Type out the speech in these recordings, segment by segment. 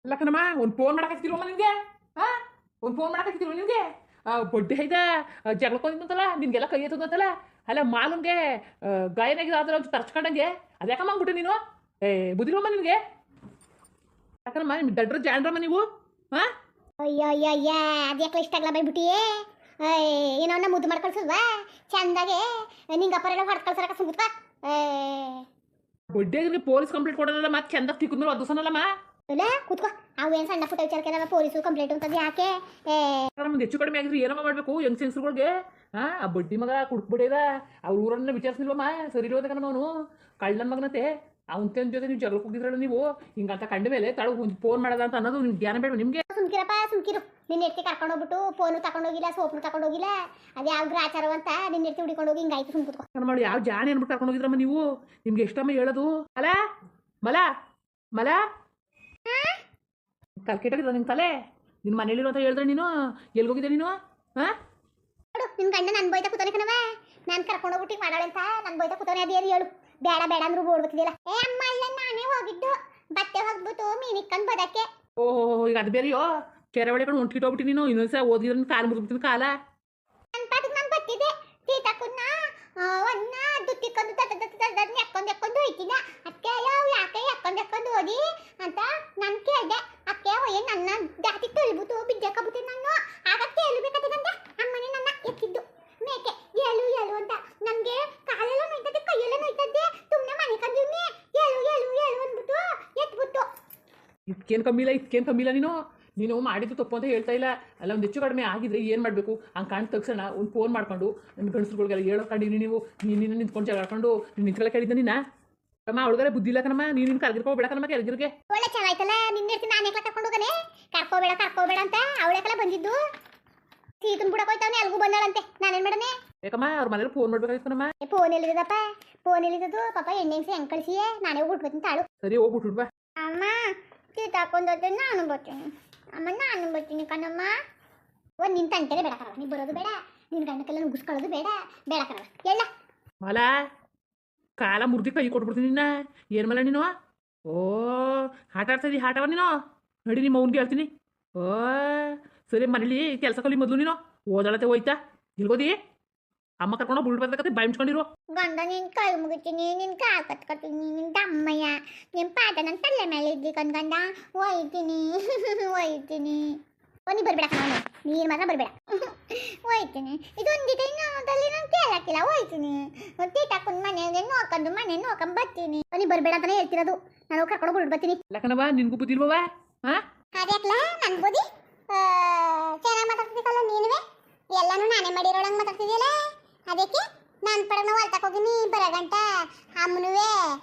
ಅಲ್ಲ ಕಣಮ್ಮ ಒಂದು ಫೋನ್ ಮಾಡಕತ್ತಿಲ್ವಮ್ಮ ನಿನಗೆ ಹಾ ಒಂದು ಫೋನ್ ಮಾಡಕತ್ತಿಲ್ವ ನಿನಗೆ ಬಡ್ಡಿ ಹೈದ ಜಗಳಕೊಂತಲ್ಲ ನಿನ್ಗೆಲ್ಲ ಕೈ ಎತ್ತದಂತಲ್ಲ ಅಲ್ಲ ಮಾಲನ್ಗೆ ಗಾಯನಾಗಿ ಆದ್ರೆ ಒಂದು ತರ್ಚ್ಕೊಂಡಂಗೆ ಅದ್ಯಾಕಮ್ಮ ಆಗ್ಬಿಟ್ಟೆ ನೀನು ಏ ಬುದ್ಧಿಲ್ವಮ್ಮ ನಿನಗೆ ಯಾಕನಮ್ಮ ನಿಮ್ ದಡ್ರ ಜಾಣ್ರಮ್ಮ ನೀವು ಹಾ ಅಯ್ಯೋ ಅಯ್ಯೋ ಅಯ್ಯ ಅದ್ಯಾಕೆ ಇಷ್ಟ ಆಗ್ಲ ಬೈಬಿಟ್ಟಿಯೇ ಏನೋ ಅನ್ನ ಮುದ್ದು ಮಾಡಿ ಕಳ್ಸಲ್ವಾ ಚಂದಾಗೆ ನಿಂಗೆ ಅಪ್ಪರೆಲ್ಲ ಹೊಡೆದು ಕಳ್ಸರಕ ಸುಮ್ಕ ಬಡ್ಡಿಯಾಗಿ ಪೊಲೀಸ್ ಕಂಪ್ಲೇಂಟ್ ಕೊಡೋದಲ್ಲ ಮತ್ತೆ ಚಂದ ತಿಕ್ಕಿದ್ಮೇಲೆ ಅದು ಸನಲ್ಲಮ್ಮ ಇಲ್ಲ ಕೂತ್ಕೋ ಅವು ಏನು ಸಣ್ಣ ಪುಟ್ಟ ವಿಚಾರಕ್ಕೆ ಪೊಲೀಸು ಕಂಪ್ಲೇಂಟ್ ಅಂತದ್ದು ಯಾಕೆ ನಮ್ಗೆ ಹೆಚ್ಚು ಕಡಿಮೆ ಆಗಿದ್ರೆ ಏನಮ್ಮ ಮಾಡಬೇಕು ಹೆಂಗಸ್ರುಗಳಿಗೆ ಆ ಬಡ್ಡಿ ಮಗ ಕುಡ್ಕ್ಬಿಟ್ಟಿದ ಅವ್ರ ಊರನ್ನ ವಿಚಾರಿಸಿಲ್ವಮ್ಮ ಸರಿ ಇರೋದಕ್ಕ ಅವನು ಕಳ್ಳನ ಮಗನತೆ ಅವನ ಜೊತೆ ನೀವು ಜಗಳಕ್ಕೆ ಹೋಗಿದ್ರಲ್ಲ ನೀವು ಹಿಂಗಂತ ಕಂಡ ಮೇಲೆ ತಳ ಫೋನ್ ಮಾಡೋದ ಅಂತ ಅನ್ನೋದು ನಿಮ್ಗೆ ಜ್ಞಾನ ಬೇಡ ನಿಮಗೆ ಸುಮ್ಕಿರಪ್ಪ ಸುಮ್ಕಿರು ನಿನ್ನ ಎತ್ತಿ ಕರ್ಕೊಂಡು ಹೋಗ್ಬಿಟ್ಟು ಫೋನು ತಗೊಂಡೋಗಿಲ್ಲ ಸೋಪ್ನು ತಗೊಂಡೋಗಿಲ್ಲ ಅದು ಯಾವ ಗ್ರಾಚಾರ ಅಂತ ನಿನ್ನ ಎತ್ತಿ ಹುಡಿಕೊಂಡು ಹೋಗಿ ಹಿಂಗಾಯ್ತು ಸುಮ್ ಕೂತ್ಕೋ ಮಾಡಿ ಯಾವ ಜಾಣಿ ಅನ್ಬಿಟ್ಟು ಕರ್ಕೊಂಡು ಹೋಗಿದ್ರಮ್ಮ ನೀವು ನಿಮ್ಗೆ ಎಷ್ಟಮ್ಮ ಹೇಳೋದು ಅಲ ಮಲ ಮಲ ಕಲ್ಕೆಟಾಗಿದ ನಿನ್ ತಲೆ ನಿನ್ನ ಮನೇಲಿರೋ ಅಂತ ಹೇಳಿದ್ರೆ ನೀನು ಎಲ್ಗೋಗಿದ್ದೆ ನೀನು ಹಾಂ ನೋಡು ನಿನ್ನ ಗಂಡ ನನ್ನ ಬೈತಾ ಕೂತಾನೆ ಕಣವ ನಾನು ಕರ್ಕೊಂಡು ಹೋಗ್ಬಿಟ್ಟು ಮಾಡಾಳೆ ಅಂತ ನನ್ನ ಬೈತಾ ಕೂತಾನೆ ಅದೇನು ಹೇಳು ಬೇಡ ಬೇಡ ಅಂದ್ರೂ ಓಡ್ಬೇಕಿದ್ದಿಲ್ಲ ಅಮ್ಮ ಇಲ್ಲ ನಾನೇ ಹೋಗಿದ್ದು ಬಟ್ಟೆ ಹೋಗ್ಬಿಟ್ಟು ಮೀನಿಕ್ಕಂಡು ಬದಕ್ಕೆ ಓಹೋ ಈಗ ಅದು ಬೇರೆಯೋ ಕೆರೆ ಒಳಗಡೆ ಹೊಂಟಿಟ್ಟೋಗ್ಬಿಟ್ಟು ನೀನು ಇನ್ನೊಂದ್ಸ ಓದಿದ್ರೆ ಕಾಲು ಮುಗಿದ್ಬಿಟ್ಟಿನ ಕಾಲ ನನ್ನ ಪಾಟಿಗೆ ನಾನು ಬರ್ತಿದ್ದೆ ತೀತಕ್ಕನ್ನ ಒನ್ನ ದುತ್ತಿಕ್ಕೊಂಡು ಎಕ್ಕೊಂಡು ಹೋಯ್ತಿದ್ದ ಅಕ್ಕೆ ಯಾಕೆ ಎಕ್ಕೊಂಡು ಓದಿ ಅಂತ ನಾನು ಕೇಳಿದೆ ಅಕ್ಕೆ ಒಯ್ಯ ನನ್ನ ಜಾತಿ ತೊಳ್ಬಿಟ್ಟು ಬಿದ್ದಕ್ಕಾಗ್ಬಿಟ್ಟು ನಾನು ಆಗ ಕೇಳಬೇಕಾದಂತೆ ಅಮ್ಮನೇ ನನ್ನ ಎತ್ತಿದ್ದು ಮೇಕೆ ಏಳು ಏಳು ಅಂತ ನನಗೆ ಕಾಲೆಲ್ಲ ನೋಯ್ತದೆ ಕೈಯೆಲ್ಲ ನೋಯ್ತದೆ ಸುಮ್ಮನೆ ಮನೆ ಕಂದಿವ್ನಿ ಏಳು ಏಳು ಏಳು ಅಂದ್ಬಿಟ್ಟು ಎತ್ಬಿಟ್ಟು ಇದಕ್ಕೇನು ಕಮ್ಮಿಲ್ಲ ನೀನು ನೀನು ಮಾಡಿದ್ದು ತಪ್ಪು ಅಂತ ಹೇಳ್ತಾ ಇಲ್ಲ ಅಲ್ಲ ಒಂದು ಹೆಚ್ಚು ಕಡಿಮೆ ಆಗಿದ್ರೆ ಏನು ಮಾಡಬೇಕು ಹಂಗೆ ಕಾಣ್ ತಕ್ಷಣ ಒಂದು ಫೋನ್ ಮಾಡ್ಕೊಂಡು ನನ್ನ ಗಂಡಸ್ರುಗಳಿಗೆಲ್ಲ ಹೇಳೋಕೊಂಡಿನಿ ನೀವು ನೀನು ನಿಂತ್ಕೊಂಡು ಜಗಾಡ್ಕೊಂಡು ನೀನು ನಿಂತ್ಕೊಳ್ಳೋ ಕೇಳಿದ್ದ ನೀನು ಅಮ್ಮ ಅವಳಿಗಾರೆ ಬುದ್ಧಿ ಇಲ್ಲ ಕಣಮ್ಮ ನೀನು ಕರ್ಗಿರ್ಕೋಬೇಡ ಕಣಮ್ಮ ಕೆಳಗಿರ್ಗೆ ಒಳ್ಳೆ ಚೆನ್ನಾಯ್ತಲ್ಲ ನಿನ್ನೆ ನಾನೇ ಕರ್ಕೊಂಡು ಹೋಗನೆ ಕರ್ಕೋಬೇಡ ಅಂತ ಅವಳೆಕಲ್ಲ ಬಂದಿದ್ದು ಸೀತನ್ ಬಿಡಕ್ ಹೋಯ್ತಾವನೆ ಅಲ್ಗೂ ಬಂದಾಳಂತೆ ನಾನೇನ್ ಮಾಡನೆ ಯಾಕಮ್ಮ ಅವ್ರ ಮನೇಲಿ ಫೋನ್ ಮಾಡ್ಬೇಕಾಗಿತ್ತು ನಮ್ಮ ಫೋನ್ ಎಲ್ಲಿದ್ದಪ್ಪ ಫೋನ್ ಎಲ್ಲಿದ್ದು ಪಾಪ ಎಣ್ಣೆಂಗ್ಸಿ ಹೆಂಗ್ ಕಳ್ಸಿಯೇ ನಾನೇ ಹೋಗ್ಬಿಟ್ಟು ತಾಳು ಸರಿ ಹೋಗ್ಬಿಟ್ಟು ಬಾ ಅಮ್ಮ ಸೀತಾಕೊಂಡೋದ್ರೆ ನಾನು ಬರ್ತೀನಿ ಅಮ್ಮ ನಾನು ಬರ್ತೀನಿ ಕಣಮ್ಮ ಒಂದು ನಿನ್ ತಂಟೆನೆ ಬೇಡ ಕರವ ನೀ ಬರೋದು ಬೇಡ ನಿನ್ ಗಂಡಕ್ಕೆಲ್ಲ ನುಗ್ಗಿಸ್ಕೊಳ್ಳೋದು ಬೇಡ ಬೇಡ ಕರವ ಎಲ್ಲ ಮಾಲ ಕಾಲ ಮುರ್ದಿ ಕೈ ಕೊಟ್ಬಿಡ್ತೀನಿ ನಿನ್ನ ಏನು ಮಲ್ಲ ನೀನು ಓ ಆಟ ಆಡ್ತಿದ್ದಿ ಆಟವ ನೀನು ನಡಿ ನಿಮ್ಮ ಅವ್ನಿಗೆ ಹೇಳ್ತೀನಿ ಓ ಸರಿ ಮನೇಲಿ ಕೆಲಸ ಕಲಿ ಮೊದಲು ನೀನು ಓದಾಳತೆ ಹೋಯ್ತಾ ಇಲ್ಗೋದಿ ಅಮ್ಮ ಕರ್ಕೊಂಡು ಬಿಡ್ಬೇಕಾಗತ್ತೆ ಬಾಯಿ ಮುಚ್ಕೊಂಡಿರು ಗಂಡ ನಿನ್ ಕೈ ಮುಗಿತೀನಿ ನಿನ್ ಕಾಲ್ ಕಟ್ಕೊತೀನಿ ನಿನ್ ದಮ್ಮಯ್ಯ ನಿನ್ ಪಾಠ ನನ್ನ ತಲೆ ಮೇಲೆ ಇದ್ದಿ ಕಣ್ಗಂಡ ಒಯ್ತೀನಿ ಒಯ್ತೀನಿ ನೀ ಬರ್ಬೇಡ ಕಣ ನೀನು ಮಾತ್ರ ಬರ್ಬೇಡ ಹೋಯ್ತೀನಿ ಇದೊಂದಿದೆ ಇನ್ನೊಂದಲ್ಲಿ ನಾನು ಕೇಳಕ್ಕಿಲ್ಲ ಹೋಯ್ತೀನಿ ತೀಟಾಕೊಂಡು ಮನೆಗೆ ನೋಡ್ಕೊಂಡು ಬರ್ತೀನಿ ನೀ ಬರ್ಬೇಡ ಅಂತಾನೆ ಹೇಳ್ತಿರೋದು ನಾನು ಕರ್ಕೊಂಡು ಬಿಟ್ಟು ಬರ್ತೀನಿ ಯಾಕನವ ನಿನ್ಗೂ ಬುದ್ಧಿಲ್ವವ ಹಾಂ ಅದ್ಯಾಕ್ಲ ನನ್ ಬೋದಿ ಚೆನ್ನಾಗಿ ಮಾತಾಡ್ತಿದ್ದಲ್ಲ ನೀನುವೆ ಎಲ್ಲಾನು ನಾನೇ ಮಾಡಿರೋಳಂಗೆ ಮಾತಾಡ್ತಿದ್ಯಲ್ಲ ಅದಕ್ಕೆ ನಾನು ಪಡ ನಾವು ಹೊಲ್ತಕ್ಕೆ ಹೋಗಿನಿ ಬರಗಂಟ ಅಮ್ಮನುವೆ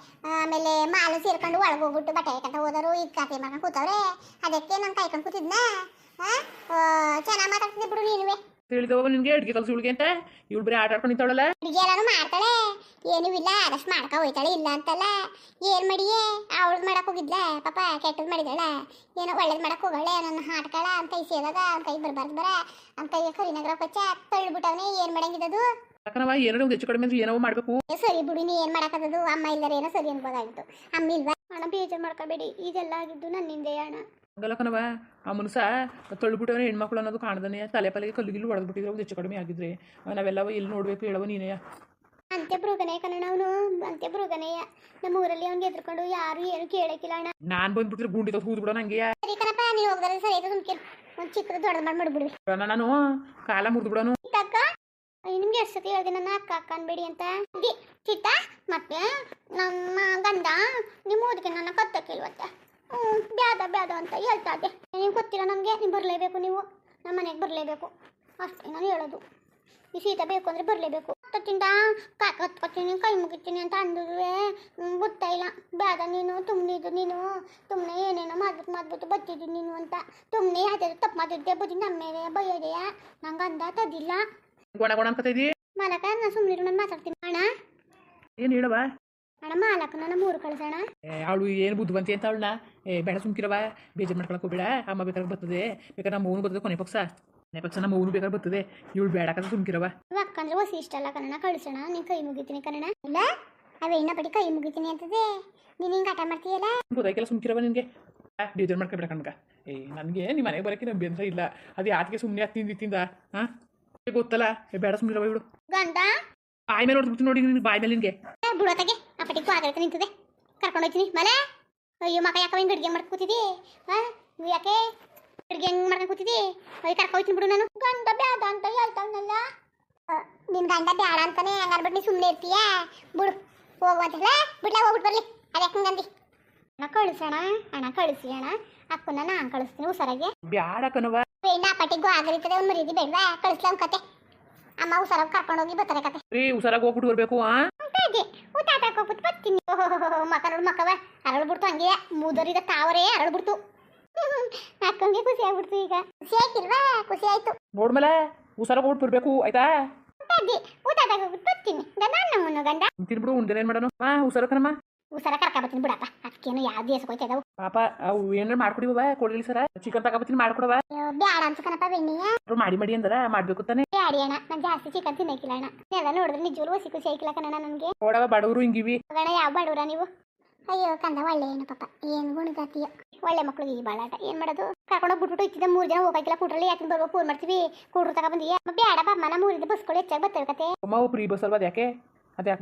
ಆಮೇಲೆ ಮಾಲು ಸೇರ್ಕೊಂಡು ಒಳಗೆ ಹೋಗ್ಬಿಟ್ಟು ಬಟ್ಟೆ ಹಾಕಂತ ಹೋದರು ಈಗ ಕಾಫಿ ಮಾಡ್ಕೊಂಡು ಕೂತವ್ರೆ ಅದಕ್ಕೆ ನಾನು ಕಾಯ್ಕೊಂಡು ಕೂತಿದ್ನ ಚೆನ್ನಾಗಿ ಮಾತಾಡ್ತಿದ್ದೆ ಬಿಡು ನೀನುವೆ ತಿಳಿದವ ನಿನ್ಗೆ ಅಡುಗೆ ಕಲ್ಸಿ ಹುಡುಗಿ ಅಂತ ಇವಳು ಬರೀ ಆಟ ಆಡ್ಕೊಂಡು ನಿಂತವಳಲ್ಲ ಅಡುಗೆ ಎಲ್ಲಾನು ಮಾಡ್ತಾಳೆ ಏನೂ ಇಲ್ಲ ಅದಷ್ಟು ಮಾಡ್ಕೊ ಹೋಯ್ತಾಳೆ ಇಲ್ಲ ಅಂತಲ್ಲ ಏನು ಮಾಡಿಯೇ ಅವಳು ಮಾಡಕ್ಕೆ ಹೋಗಿದ್ಲ ಪಾಪ ಕೆಟ್ಟದ್ದು ಮಾಡಿದಾಳ ಏನೋ ಒಳ್ಳೇದು ಮಾಡಕ್ಕೆ ಹೋಗಳೆ ನನ್ನ ಹಾಡ್ಕಳ ಅಂತ ಕೈ ಸೇದಾಗ ಅವ್ನ ಕೈ ಬರಬಾರ್ದು ಬರ ಅವ್ನ ಕೈಗೆ ಕರಿನಗರ ಕೊಚ್ಚ ತಳ್ಳಿಬಿಟ್ಟವನೇ ಏನು ಮಾಡಂಗಿದ್ದದು ಯಾಕನವ ಏನೋ ಒಂದು ಹೆಚ್ಚು ಕಡಿಮೆ ಅಂದ್ರೆ ಏನೋ ಮಾಡಬೇಕು ಸರಿ ಬಿಡಿ ನೀ ಏನು ಮಾಡಕ್ಕದು ಅಮ್ಮ ಇಲ್ಲರ ಏನೋ ಸರಿ ಅನ್ಬೋದಾಗಿತ್ತು ಅಮ್ಮ ಇಲ್ವಾ ಹಣ ಬೇಜಾರು ಮಾಡ್ಕೋಬೇಡಿ ಇದೆಲ್ಲ ಆಗಿದ್ದು ನನ್ನಿಂದೆ ಹಣ ಹಂಗಲ್ಲಕನವ ಆ ಮನುಸ ತಳ್ಳಿಬಿಟ್ಟವನೇ ಹೆಣ್ಮಕ್ಳು ಅನ್ನೋದು ಕಾಣ್ದಾನೆ ತಲೆ ಪಲೆಗೆ ಕಲ್ಲಿಗಿಲ್ಲು ಹೊಡೆದ್ಬಿಟ್ಟಿದ್ರೆ ಒಂದು ಹೆಚ್ಚು ಕಡಿಮೆ ಆಗಿದ್ರೆ ನಾವೆಲ್ಲವ ಎಲ್ಲಿ ನೋಡಬೇಕು ಹೇಳವ ನೀನೇ ಅಂತ್ಯ ಬೃಗನೇ ಕಣ ಅವನು ಅಂತ್ಯ ಬೃಗನೆಯ ನಮ್ಮ ಊರಲ್ಲಿ ಅವ್ನಿಗೆ ಎದ್ರುಕೊಂಡು ಯಾರು ಏನು ಕೇಳಕ್ಕಿಲ್ಲ ಅಣ್ಣ ನಾನು ಬಂದ್ಬಿಟ್ರೆ ಗುಂಡಿ ತೋರಿಸಿ ಹೂದು ಬಿಡೋ ನಂಗೆ ಸರಿ ಕಣಪ್ಪ ನೀವು ಹೋಗಿದ್ರೆ ಸರಿ ಆಯ್ತು ಸುಮ್ಕೆ ಒಂದು ಚಿಕ್ಕದು ದೊಡ್ಡದು ಮಾಡ್ಬಿಡ್ಬಿಡ್ವಿ ನಾನು ಕಾಲ ಮುರಿದು ಬಿಡೋನು ಅಕ್ಕ ನಿಮ್ಗೆ ಎಷ್ಟು ಸತಿ ಹೇಳಿದೆ ನನ್ನ ಅಕ್ಕ ಅಕ್ಕ ಅನ್ಬೇಡಿ ಅಂತ ಚಿತ್ತ ಮತ್ತೆ ನಮ್ಮ ಗಂಡ ನಿಮ್ಮ ಓದಿಗೆ ನನ್ನ ಕತ್ತಕ್ಕಿಲ್ವತ್ತೆ ಬ್ಯಾದ ಅಂತ ಹೇಳ್ತಾ ಇದ್ದೆ ನೀವು ಗೊತ್ತಿಲ್ಲ ನನಗೆ ನೀವು ಬರಲೇಬೇಕು ನೀವು ನಮ್ಮ ಮನೆಗೆ ಬರಲೇಬೇಕು ಅಷ್ಟೇ ನಾನು ಹೇಳೋದು ಈ ಸೀತ ಬೇಕು ಅಂದರೆ ಬರಲೇಬೇಕು ಹತ್ತತ್ತಿಂದ ಕತ್ಕೊತೀನಿ ಕೈ ಮುಗಿತೀನಿ ಅಂತ ಅಂದಿರುವೆ ಗೊತ್ತಾ ಇಲ್ಲ ಬ್ಯಾದ ನೀನು ತುಮ್ಮನೆ ಏನೇನೋ ಮಾಡ್ಬಿಟ್ಟು ಬರ್ತಿದ್ದೀನಿ ನೀನು ಅಂತ ತುಮ್ಮನೆ ಯಾವ್ದಾದ್ರು ತಪ್ಪು ಮಾಡಿದ್ದೆ ಬುದ್ಧಿ ನಮ್ಮ ಮೇಲೆ ಬೈಯೋದೆಯಾ ನಂಗೆ ಅಂದ ತದಿಲ್ಲ ಗೊಣ ಅನ್ಕೋತಾ ಇದ್ದೀ ಮಾಲಕ ನಾನು ಸುಮ್ಮನೆ ನಾನು ಮಾತಾಡ್ತೀನಿ ಅಣ್ಣ ಏನು ಹೇಳವ ಅಣ್ಣ ಮಾಲಕ ನನ್ನ ಮೂರು ಕಳಿಸೋಣ ಅವಳು ಏನು ಬುದ್ಧಿವಂತಿ ಅಂತ ಅವಳನ್ನ ಬೇಡ ಸುಮ್ಕಿರವ ಬೇಜಾರು ಮಾಡ್ಕೊಳಕ್ ಹೋಗ್ಬೇಡ ಅಮ್ಮ ಬೇಕಾದ್ರೆ ಬರ್ತದೆ ಬೇಕಾದ್ರೆ ನಮ್ಮ ಮೌನು ಬರ್ತದೆ ಕೊನೆ ಪಕ್ಷ ನಮ್ಮ ಮೌನು ಬೇಕಾದ್ರೆ ಬರ್ತದೆ ಇವಳು ಬೇಡ ಕದ ಸುಮ್ಕಿರವ ಅಕ್ಕಂದ್ರೆ ಹೊಸಿ ಇಷ್ಟ ಅಲ್ಲ ಕನ್ನಡ ಕಳಿಸೋಣ ನೀನು ಕೈ ಮುಗಿತೀನಿ ಕನ್ನಡ ಇಲ್ಲ ಅವೇ ಇನ್ನ ಪಡಿ ಕೈ ಮುಗಿತೀನಿ ಅಂತದೆ ನೀನು ಹಿಂಗೆ ಆಟ ಮಾಡ್ತೀಯಲ್ಲ ಗೊತ್ತಾಯ್ಕಲ್ಲ ಸುಮ್ಕಿರವ ನಿನಗೆ ಬೇಜಾರು ಮಾಡ್ಕೊಬೇಡ ಕಣ್ಗ. ನನಗೆ ನಿಮ್ಮ ಮನೆಗೆ ಬರೋಕ್ಕೆ ನಮ್ಗೆ ಬೆಂದ್ರ ಇಲ್ಲ. ಅದು ಯಾತಿಗೆ ಸುಮ್ಮನೆ ತಿಂದ ಹಾಂ ಗೊತ್ತಲ್ಲ. ಬೇಡ ಸುಮ್ಮನೆ ಬಿಡು. ಗಂಡ ಬಾಯಿ ಮೇಲೆ ನೋಡ್ಬಿಡ್ತೀನಿ ನೋಡಿ ನಿನಗೆ, ಬಾಯಿ ಮೇಲೆ ನಿನಗೆ ಬಿಡೋತಾಗೆ ಆ ಪಟ್ಟಿಗೆ ಆದ್ರೆ ನಿಂತದೆ ಕರ್ಕೊಂಡು ಹೋಗ್ತೀನಿ ಮಲೆ. ಅಯ್ಯೋ ಮಕ್ಕ ಯಾಕೆ ಹಿಂಗೆ ಅಡುಗೆ ಮಾಡ್ಕೊಂಡು ಕೂತಿದ್ದಿ? ಹಾಂ ಯಾಕೆ ಅಡುಗೆ ಹೆಂಗೆ ಮಾಡ್ಕೊಂಡು ಕೂತಿದ್ದಿ? ಅಯ್ಯ ಕರ್ಕೊಂಡು ಹೋಗ್ತೀನಿ ಬಿಡು. ನಾನು ಗಂಡ ಬ್ಯಾಡ ಅಂತ ಹೇಳ್ತಾವನಲ್ಲ. ನಿನ್ನ ಗಂಡ ಬ್ಯಾಡ ಅಂತಾನೆ ಹಂಗಾರ್ಬಿಟ್ಟು ನೀ ಸುಮ್ಮನೆ ಇರ್ತೀಯ. ಬಿಡು ಹೋಗುವಂತಲ್ಲ, ಬಿಡ್ಲಾ ಹೋಗ್ಬಿಟ್ಟು ಬರಲಿ. ಅದು ಯಾಕೆ ಹಂಗಂದಿ? ಹಣ ಕಳಿಸಿ ಅಣ್ಣ. ಅಕ್ಕನ ನಾನು ಕಳಿಸ್ತೀನಿ ಹುಷಾರಾಗೆ. ಬ್ಯಾಡ ಕಣವ. ಬೇಡ ಆ ಪಟ್ಟಿಗೂ ಆಗಿರ್ತದೆ. ಒಂದು ಮರೀದಿ ಬೇಡವಾ? ಕಳಿಸ್ಲಾ ಒಂದು ಕತೆ. ಅಮ್ಮ ಹುಷಾರಾಗಿ ಕರ್ಕೊಂಡು ಹೋಗಿ ಬರ್ತಾರೆ ಕತೆ. ರೀ ಹುಷಾರಾಗಿ ಹೋಗ್ಬಿಟ್ಟು ಬರಬೇಕು. ಊಟಾಟಕ್ಕೆ ಹೋಗ್ಬಿಟ್ಟು ಬರ್ತೀನಿ. ಓಹೋ ಮಕ್ಕ ನೋಡು ಮಕ್ಕವ ಅರಳ್ಬಿಡ್ತು ಹಂಗೆ ಮುದರಿದ ತಾವರೇ ಅರಳ್ಬಿಡ್ತು. ಅಕ್ಕಂಗೆ ಖುಷಿ ಆಗ್ಬಿಡ್ತು. ಈಗ ಖುಷಿ ಆಯ್ತಿಲ್ವಾ? ಖುಷಿ ಆಯ್ತು ನೋಡ್ಮೇಲೆ ಹುಷಾರಾಗಿ ಹೋಗ್ಬಿಟ್ಟು ಬರಬೇಕು ಆಯ್ತಾ? ಊಟಾಟಕ್ಕೆ ಹೋಗ್ಬಿಟ್ಟು ಬರ್ತೀನಿ. ಗಂಡ ನಮ್ಮನ್ನು ಗಂಡ ತಿನ್ಬಿಡು ಉಂಡೇನು ಏನು ಮಾಡೋಣ. ಹುಷಾರ ಕಣಮ್ಮ. ಹುಷಾರ ಕರ್ಕೊಬತ್ತೀನಿ ಬಿಡಪ್ಪ. ಅದಕ್ಕೇನು ಯಾವ ದೇಶಕ್ಕೆ ಹೋಯ್ತದವು ಪಾಪ. ಅವು ಏನಾರು ಮಾಡ್ಕೊಡಿವ ಕೊಡಲಿ ಸರ. ಚಿಕನ್ ತಗೋಬತ್ತೀನಿ ಮಾಡ್ಕೊಡವ. ಬ್ಯಾಡ ಅನ್ಸ್ಕನಪ್ಪ ಬೆಣ್ಣಿಯ. ಮಾಡಿ ಅಂದ್ರ ಮಾಡ್ಬೇಕು ತಾನೆ. ಬ್ಯಾಡಿ ಅಣ್ಣ, ನಾನು ಜಾಸ್ತಿ ಚಿಕನ್ ತಿನ್ನಕಿಲ್ಲ ಅಣ್ಣ. ಎಲ್ಲ ನೋಡಿದ್ರೆ ನಿಜವೂ ಹೊಸಿ ಖುಷಿ ಆಯ್ಕಿಲ್ಲ ಕಣ ನನಗೆ. ಕೊಡವ ಬಡವರು ಹಿಂಗಿವಿ. ಗಣ ಯಾವ ಬಡವ್ರ ನೀವು? ಅಯ್ಯೋ ಕಂದ ಒಳ್ಳೆ ಏನು ಪಾಪ, ಏನು ಗುಣಗಾತಿಯ ಒಳ್ಳೆ ಮಕ್ಳಿಗೆ ಈ ಬಾಳಾಟ. ಏನ್ ಮಾಡೋದು? ಕರ್ಕೊಂಡೋಗಿ ಬಿಟ್ಬಿಟ್ಟು ಇಚ್ಚಿದ 3 ಜನ ಹೋಗಾಕಿಲ್ಲ. ಕೂಟ್ರಲ್ಲಿ ಯಾಕೆ ಬರ್ಬೇಕು? ಫೋನ್ ಮಾಡ್ತೀವಿ ಕೂಡ್ರು ತಗೊಬಂದಿ. ಬ್ಯಾಡ ಬಾ ಮನ ಮೂರಿದ ಬಸ್ಗಳು ಹೆಚ್ಚಾಗಿ ಬರ್ತವೆ ಕತೆ. ಅಮ್ಮ ಫ್ರೀ ಬಸ್ ಅಲ್ವಾ? ಅದು ಯಾಕೆ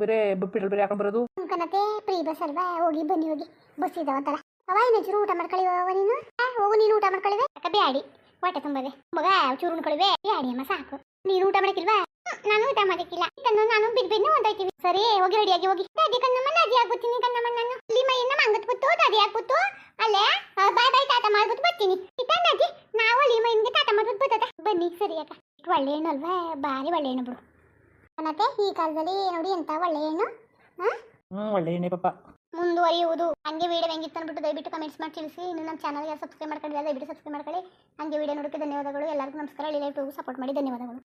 ಬೇರೆ ಪೆಟ್ರೋಲ್ ಬೇರೆ ಹಾಕೊಂಡು ಬರೋದು? ಕನತೆ ಫ್ರೀ ಬಸ್ ಅಲ್ವಾ? ಹೋಗಿ ಬನ್ನಿ ಹೋಗಿ ಬಸ್ ಇದಾವಂತಲ್ಲ. ಅವ ಇನ್ನೊಂಚೂರು ಊಟ ಮಾಡ್ಕೊಳ್ಳಿವ ನೀನು. ಹೋಗು ನೀನು ಊಟ ಮಾಡ್ಕೊಳ್ಳಿವೆ. ಯಾಕೆ ಬ್ಯಾಡಿ ಹೊಟ್ಟೆ ತುಂಬದೆ ಮಗ ಚೂರು ಉಣ್ಕೊಳ್ಳಿವೆ. ಬ್ಯಾಡಿ ಅಮ್ಮ ಸಾಕು. ನೀನು ಊಟ ಮಾಡಕ್ಕಿಲ್ವಾ? ನಾನು ಊಟ ಮಾಡಕ್ಕಿಲ್ಲ. ನಾನು ಬಿದ್ದು ಒಂದಾಯ್ತೀವಿ. ಸರಿ ಹೋಗಿ ರೆಡಿಯಾಗಿ ಹೋಗಿ. ದಾದಿ ಕಣ್ಣಮ್ಮ ನದಿ ಆಗ್ಬಿಡ್ತೀನಿ. ಕಣ್ಣಮ್ಮ ನಾನು ಇಲ್ಲಿ ಮೈಯನ್ನ ಮಂಗತ್ ಬಿಟ್ಟು ದಾದಿ ಆಗ್ಬಿಟ್ಟು ಅಲ್ಲೇ ಬಾಯ್ ಬಾಯ್ ತಾತ ಮಾಡ್ಬಿಟ್ಟು ಬರ್ತೀನಿ. ನದಿ ನಾವು ಅಲ್ಲಿ ಮೈನ್ಗೆ ತಾತ ಮಾಡ್ಬಿಟ್ಟು ಬರ್ತದ. ಬನ್ನಿ ಸರಿ ಅಕ್ಕ. ಒಳ್ಳೆ ಹೆಣ್ಣು ಅಲ್ವಾ? ಭಾರಿ ಒಳ್ಳೆ ಹೆಣ್ಣು ಬಿಡು. ಕನತೆ ಈ ಕಾಲದಲ್ಲಿ ನೋಡಿ ಎಂತ ಒಳ್ಳೆ ಹೆಣ್ಣು. ಒಳ್ಳೆ ಎಣ್ಣೆ ಪಾಪ. ಮುಂದುವರಿಯುವುದು. ಹಂಗೆ ವಿಡಿಯೋ ಹೆಂಗಿತ್ತು ಅಂದ್ಬಿಟ್ಟು ದಯವಿಟ್ಟು ಕಮೆಂಟ್ಸ್ ಮಾಡಿ ತಿಳಿಸಿ. ಇನ್ನು ನಮ್ಮ ಚಾನಲ್ಗೆ ಸಬ್ಸ್ಕ್ರೈಬ್ ಮಾಡ್ಕೊಂಡಿಲ್ಲ ದಯವಿಟ್ಟು ಸಬ್ಸ್ಕ್ರೈಬ್ ಮಾಡ್ಕೊಳ್ಳಿ. ಹಂಗೆ ವಿಡಿಯೋ ನೋಡೋಕ್ಕೆ ಧನ್ಯವಾದಗಳು. ಎಲ್ಲರಿಗೂ ನಮಸ್ಕಾರ. ಲೈವ್ ಸಪೋರ್ಟ್ ಮಾಡಿ ಧನ್ಯವಾದಗಳು.